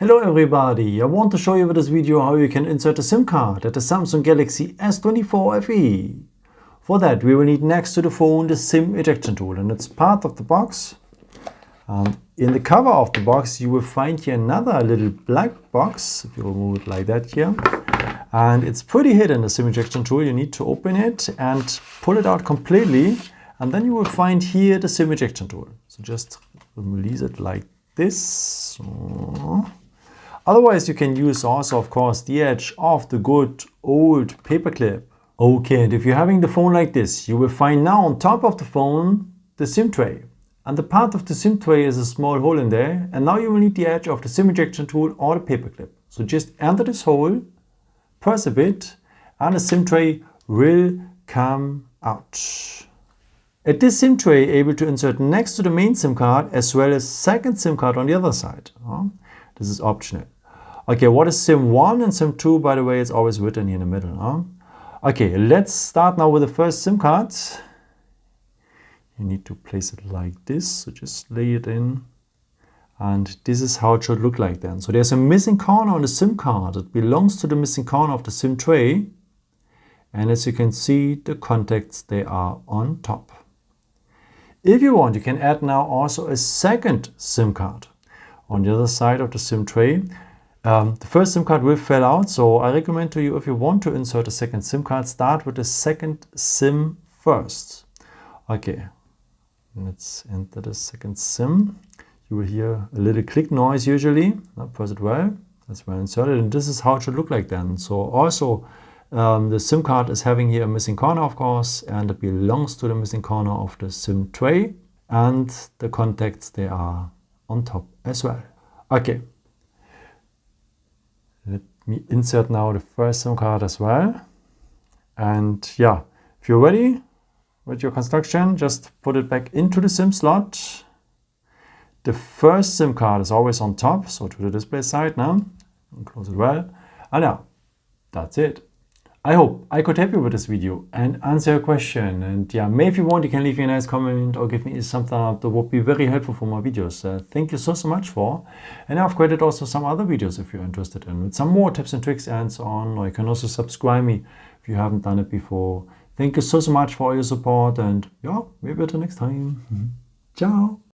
Hello everybody, I want to show you with this video how you can insert a SIM card at the Samsung Galaxy S24 FE. For that we will need next to the phone the SIM ejection tool, and it's part of the box. In the cover of the box you will find here another little black box, if you remove it like that here. And it's pretty hidden, the SIM ejection tool. You need to open it and pull it out completely, and then you will find here the SIM ejection tool. So just release it like this. Otherwise you can use also, of course, the edge of the good old paper clip. Okay, and if you're having the phone like this, you will find now on top of the phone the SIM tray. And the part of the SIM tray is a small hole in there, and now you will need the edge of the SIM ejection tool or the paper clip. So just enter this hole, press a bit, and the SIM tray will come out. At this SIM tray, able to insert next to the main SIM card as well as second SIM card on the other side. This is optional. Okay, what is SIM 1 and SIM 2? By the way, it's always written here in the middle. Okay, let's start now with the first SIM card. You need to place it like this, so just lay it in. And this is how it should look like then. So there's a missing corner on the SIM card. It belongs to the missing corner of the SIM tray. And as you can see, the contacts, they are on top. If you want, you can add now also a second SIM card on the other side of the SIM tray. The first SIM card will fall out, so I recommend to you, if you want to insert a second SIM card, start with the second SIM first. Okay, let's enter the second SIM. You will hear a little click noise usually. Press it well. That's well inserted, and this is how it should look like then. So also the SIM card is having here a missing corner, of course, and it belongs to the missing corner of the SIM tray, and the contacts, they are on top as well. Okay, let me insert now the first SIM card as well. And yeah, if you're ready with your construction, just put it back into the SIM slot. The first SIM card is always on top, so to the display side now, and close it well. And now, that's it. I hope I could help you with this video and answer your question. And yeah, maybe if you want, you can leave me a nice comment or give me a thumbs up. That would be very helpful for my videos. Thank you so much for. And I've created also some other videos if you're interested in, with some more tips and tricks and so on. Or you can also subscribe me if you haven't done it before. Thank you so much for all your support, and yeah, maybe until next time. Ciao.